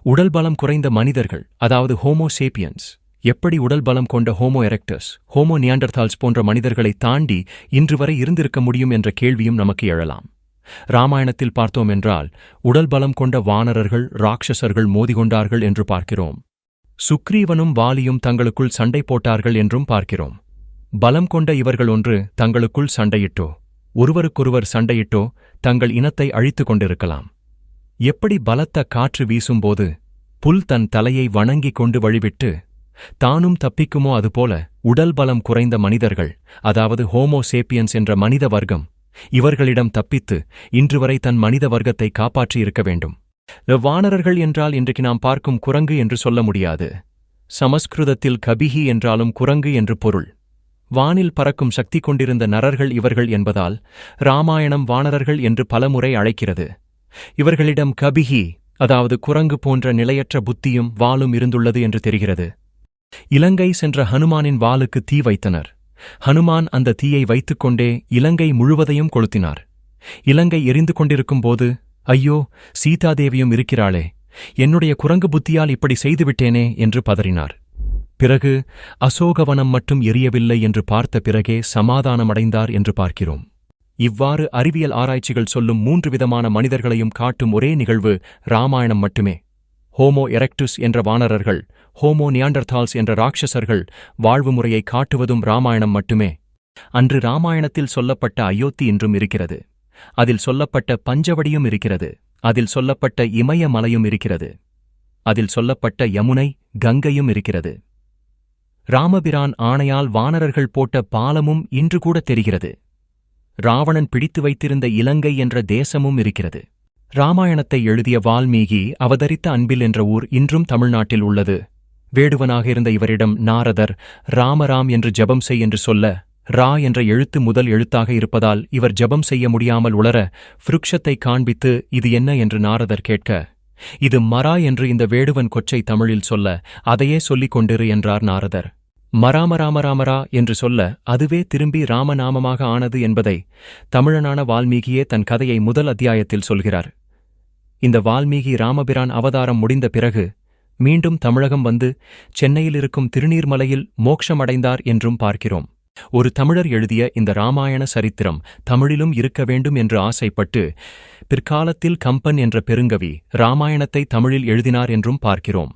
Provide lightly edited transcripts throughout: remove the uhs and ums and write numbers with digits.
உடல் பலம் குறைந்த மனிதர்கள், அதாவது ஹோமோ சேப்பியன்ஸ், எப்படி உடல் பலம் கொண்ட ஹோமோ எரெக்டஸ், ஹோமோ நியாண்டர்தால்ஸ் போன்ற மனிதர்களை தாண்டி இன்று வரை இருந்திருக்க முடியும் என்ற கேள்வியும் நமக்கு எழலாம். ராமாயணத்தில் பார்த்தோம் என்றால் உடல் பலம் கொண்ட வானரர்கள், ராட்சசர்கள் மோதிக்கொண்டார்கள் என்று பார்க்கிறோம். சுக்ரீவனும் வாலியும் தங்களுக்குள் சண்டை போட்டார்கள் என்றும் பார்க்கிறோம். பலம் கொண்ட இவர்கள் ஒன்று தங்களுக்குள் சண்டையிட்டோ, ஒருவருக்கொருவர் சண்டையிட்டோ தங்கள் இனத்தை அழித்துக் கொண்டிருக்கலாம். எப்படி பலத்த காற்று வீசும்போது புல் தன் தலையை வணங்கிக் கொண்டு வழிவிட்டு தானும் தப்பிக்குமோ அதுபோல உடல் பலம் குறைந்த மனிதர்கள், அதாவது ஹோமோ சேப்பியன்ஸ் என்ற மனித வர்க்கம், இவர்களிடம் தப்பித்து இன்று வரை தன் மனித வர்க்கத்தை காப்பாற்றியிருக்க வேண்டும். வானரர்கள் என்றால் இன்றைக்கு நாம் பார்க்கும் குரங்கு என்று சொல்ல முடியாது. சமஸ்கிருதத்தில் கபிஹி என்றாலும் குரங்கு என்று பொருள். வானில் பறக்கும் சக்தி கொண்டிருந்த நரர்கள் இவர்கள் என்பதால் ராமாயணம் வானரர்கள் என்று பலமுறை அழைக்கிறது. இவர்களிடம் கபிஹி, அதாவது குரங்கு போன்ற நிலையற்ற புத்தியும் வாளும் இருந்துள்ளது என்று தெரிகிறது. இலங்கை சென்ற ஹனுமானின் வாளுக்கு தீ வைத்தனர். ஹனுமான் அந்த தீயை வைத்துக்கொண்டே இலங்கை முழுவதையும் கொளுத்தினார். இலங்கை எரிந்து கொண்டிருக்கும்போது, ஐயோ, சீதாதேவியும் இருக்கிறாளே, என்னுடைய குரங்கு புத்தியால் இப்படி செய்துவிட்டேனே என்று பதறினார். பிறகு அசோகவனம் மட்டும் எரியவில்லை என்று பார்த்த பிறகே சமாதானமடைந்தார் என்று பார்க்கிறோம். இவ்வாறு அறிவியல் ஆராய்ச்சிகள் சொல்லும் 3 விதமான மனிதர்களையும் காட்டும் ஒரே நிகழ்வு ராமாயணம் மட்டுமே. ஹோமோ எரெக்டஸ் என்ற வானரர்கள், ஹோமோ நியாண்டர்தால்ஸ் என்ற ராட்சசர்கள் வாழ்வு முறையை காட்டுவதும் ராமாயணம் மட்டுமே. அன்று ராமாயணத்தில் சொல்லப்பட்ட அயோத்தி இன்றும் இருக்கிறது. அதில் சொல்லப்பட்ட பஞ்சவடியும் இருக்கிறது. அதில் சொல்லப்பட்ட இமய மலையும் இருக்கிறது. அதில் சொல்லப்பட்ட யமுனை, கங்கையும் இருக்கிறது. ராமபிரான் ஆணையால் வானரர்கள் போட்ட பாலமும் இன்று கூட தெரிகிறது. ராவணன் பிடித்து வைத்திருந்த இலங்கை என்ற தேசமும் இருக்கிறது. ராமாயணத்தை எழுதிய வால்மீகி அவதரித்த அன்பில் என்ற ஊர் இன்றும் தமிழ்நாட்டில் உள்ளது. வேடுவனாக இருந்த இவரிடம் நாரதர் ராமராம் என்று ஜபம் செய் என்று சொல்ல, ரா என்ற எழுத்து முதல் எழுத்தாக இருப்பதால் இவர் ஜபம் செய்ய முடியாமல் உளர விருட்சத்தை காண்பித்து இது என்ன என்று நாரதர் கேட்க, இது மரா என்று இந்த வேடுவன் கொச்சை தமிழில் சொல்ல, அதையே சொல்லிக் கொண்டிரு என்றார் நாரதர். மராமராமராமரா என்று சொல்ல அதுவே திரும்பி ராமநாமமாக ஆனது என்பதை தமிழனான வால்மீகியே தன் கதையை முதல் அத்தியாயத்தில் சொல்கிறார். இந்த வால்மீகி ராமபிரான் அவதாரம் முடிந்த பிறகு மீண்டும் தமிழகம் வந்து சென்னையில் இருக்கும் திருநீர்மலையில் மோட்சமடைந்தார் என்றும் பார்க்கிறோம். ஒரு தமிழர் எழுதிய இந்த ராமாயண சரித்திரம் தமிழிலும் இருக்க வேண்டும் என்று ஆசைப்பட்டு பிற்காலத்தில் கம்பன் என்ற பெருங்கவி ராமாயணத்தை தமிழில் எழுதினார் என்றும் பார்க்கிறோம்.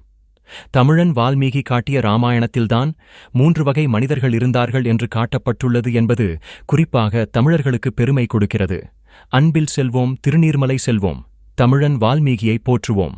தமிழன் வால்மீகி காட்டிய ராமாயணத்தில்தான் 3 வகை மனிதர்கள் இருந்தார்கள் என்று காட்டப்பட்டுள்ளது என்பது குறிப்பாக தமிழர்களுக்கு பெருமை கொடுக்கிறது. அன்பில் செல்வோம், திருநீர்மலை செல்வோம், தமிழன் வால்மீகியை போற்றுவோம்.